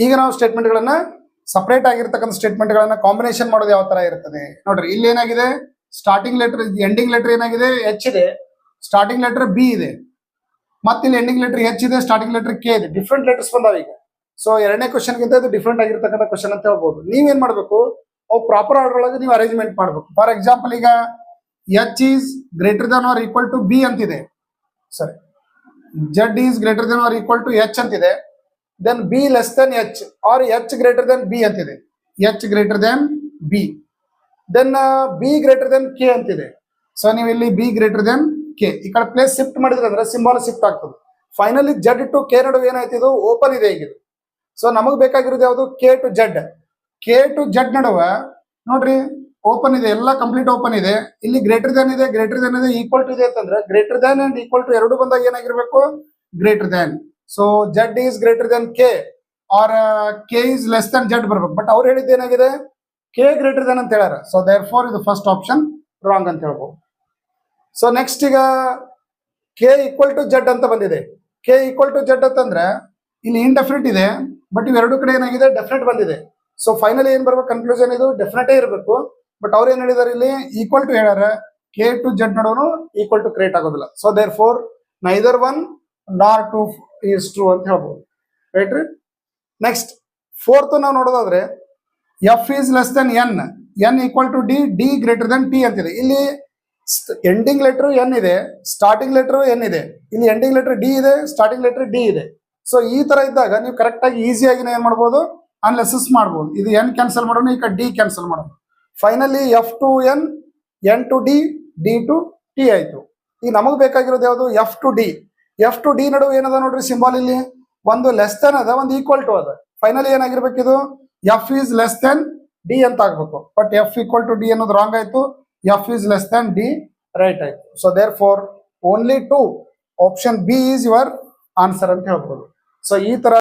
ಈಗ ನಾವು ಸ್ಟೇಟ್ಮೆಂಟ್ಗಳನ್ನ ಸಪರೇಟ್ ಆಗಿರ್ತಕ್ಕಂಥ ಸ್ಟೇಟ್ಮೆಂಟ್ಗಳನ್ನ ಕಾಂಬಿನೇಷನ್ ಮಾಡೋದು ಯಾವ ತರ ಇರ್ತದೆ ನೋಡ್ರಿ. ಇಲ್ಲಿ ಏನಾಗಿದೆ, ಸ್ಟಾರ್ಟಿಂಗ್ ಲೆಟರ್ ಎಂಡಿಂಗ್ ಲೆಟರ್ ಏನಾಗಿದೆ, ಎಚ್ ಇದೆ, ಸ್ಟಾರ್ಟಿಂಗ್ ಲೆಟರ್ ಬಿ ಇದೆ, ಮತ್ತೆ ಇಲ್ಲಿ ಎಂಡಿಂಗ್ ಲೆಟರ್ ಎಚ್ ಇದೆ, ಸ್ಟಾರ್ಟಿಂಗ್ ಲೆಟರ್ ಕೆ ಇದೆ. ಡಿಫ್ರೆಂಟ್ ಲೆಟರ್ಸ್ ಬಂದಾವ ಈಗ. ಸೊ ಎರಡನೇ ಕ್ವಶನ್ ಗಿಂತ ಇದು ಡಿಫ್ರೆಂಟ್ ಆಗಿರ್ತಕ್ಕಂಥ ಕ್ವಶನ್ ಅಂತ ಹೇಳ್ಬೋದು. ನೀವೇನ್ ಮಾಡ್ಬೇಕು, ಅವು ಪ್ರಾಪರ್ ಆರ್ಡರ್ ಒಳಗೆ ನೀವು ಅರೇಂಜ್ಮೆಂಟ್ ಮಾಡ್ಬೇಕು. ಫಾರ್ ಎಕ್ಸಾಂಪಲ್, ಈಗ H is greater than or equal to B ಅಂತಿದೆ, ಸರಿ, Z is greater than or equal to H ಅಂತಿದೆ, then B less than H or H greater than B ಅಂತಿದೆ, H greater than B, then B greater than K ಅಂತಿದೆ. So ನೀವು ಇಲ್ಲಿ B greater than K ಈ ಕಡೆ place shift ಮಾಡಿದ್ರೆ ಅಂದ್ರೆ symbol shift ಆಗ್ತದೆ. ಫೈನಲಿ ಜೆಡ್ ಟು ಕೆ ನಡುವೆ ಏನಾಯ್ತು, ಇದು ಓಪನ್ ಇದೆ ಈಗ. ಸೊ ನಮಗೆ ಬೇಕಾಗಿರೋದು ಯಾವುದು, K to Z. K to Z ನಡುವೆ ನೋಡ್ರಿ ಓಪನ್ ಇದೆ, ಎಲ್ಲ ಕಂಪ್ಲೀಟ್ ಓಪನ್ ಇದೆ. ಇಲ್ಲಿ ಗ್ರೇಟರ್ ದನ್ ಇದೆ, ಗ್ರೇಟರ್ ದನ್ ಇದೆ, ಈಕ್ವಲ್ ಟು ಇದೆ ಅಂತಂದ್ರೆ greater than and equal to ಎರಡು ಬಂದಾಗ ಏನಾಗಿರ್ಬೇಕು, greater than. So Z is greater than K or K is less than Z ಬರ್ಬೇಕು. ಬಟ್ ಅವ್ರು ಹೇಳಿದ್ದು ಏನಾಗಿದೆ, ಕೆ ಗ್ರೇಟರ್ ದನ್ ಅಂತ ಹೇಳ್ಯಾರ. ಸೊ ದೇರ್ ಫಾರ್ ಇದು ಫಸ್ಟ್ ಆಪ್ಷನ್ ರಾಂಗ್ ಅಂತ ಹೇಳ್ಬೋದು. ಸೊ ನೆಕ್ಸ್ಟ್ ಈಗ ಕೆ ಈಕ್ವಲ್ ಟು ಜೆಡ್ ಅಂತ ಬಂದಿದೆ. ಕೆ ಈಕ್ವಲ್ ಟು ಜೆಡ್ ಅಂತಂದ್ರೆ ಇಲ್ಲಿ ಇಂಡೆಫಿನಿಟ್ ಇದೆ, ಬಟ್ ಇವೆರಡು ಕಡೆ ಏನಾಗಿದೆ, ಡೆಫಿನೆಟ್ ಬಂದಿದೆ. ಸೊ ಫೈನಲಿ ಏನ್ ಬರ್ಬೇಕು, ಕನ್ಕ್ಲೂಷನ್ ಇದು ಡೆಫಿನೆಟೇ ಇರಬೇಕು. ಬಟ್ ಅವ್ರು ಏನ್ ಹೇಳಿದಾರೆ, ಇಲ್ಲಿ ಈಕ್ವಲ್ ಟು ಹೇಳ್ಯಾರ, ಕೆ ಟು ಜೆಡ್ ನಡುವನು ಈಕ್ವಲ್ ಟು ಕ್ರಿಯೇಟ್ ಆಗೋದಿಲ್ಲ. So therefore neither one nor two is true ಅಂತ ಹೇಳ್ಬೋದು, ರೈಟ್ ರೀ. ನೆಕ್ಸ್ಟ್ ಫೋರ್ತ್ ನಾವು ನೋಡೋದಾದ್ರೆ F is less than N, N equal to D, D greater than T ಅಂತಿದೆ. ಇಲ್ಲಿ ending letter N ಇದೆ, starting letter N ಇದೆ, ಇಲ್ಲಿ ಎಂಡಿಂಗ್ ಲೆಟರ್ ಡಿ ಇದೆ, ಸ್ಟಾರ್ಟಿಂಗ್ ಲೆಟರ್ ಡಿ ಇದೆ. ಸೊ ಈ ತರ ಇದ್ದಾಗ ನೀವು ಕರೆಕ್ಟ್ ಆಗಿ ಈಸಿಯಾಗಿ ಏನ್ ಮಾಡ್ಬೋದು, ಅನ್ಲೆಸಸ್ ಮಾಡ್ಬೋದು. ಇದು ಎನ್ ಕ್ಯಾನ್ಸಲ್ ಮಾಡೋಣ, ಈಗ ಡಿ ಕ್ಯಾನ್ಸಲ್ ಮಾಡೋಣ. Finally F to N, N to D, D to T ಆಯ್ತು. ಈಗ ನಮಗೆ ಬೇಕಾಗಿರೋದು ಯಾವುದು, F to D. F to D ನಡುವೆ ಏನದ ನೋಡ್ರಿ ಸಿಂಬಾಲ್, ಇಲ್ಲಿ ಒಂದು ಲೆಸ್ ದನ್ ಅದ, ಒಂದು ಈಕ್ವಲ್ ಟು ಅದ. ಫೈನಲಿ ಏನಾಗಿರ್ಬೇಕು, ಇದು F is less than D ಅಂತ ಆಗ್ಬೇಕು. But F equal to D ಅನ್ನೋದು ರಾಂಗ್ ಆಯ್ತು, F is less than D right ಆಯ್ತು. So therefore only two option B is your answer ಅಂತ ಹೇಳ್ಬೋದು. ಸೊ ಈ ತರ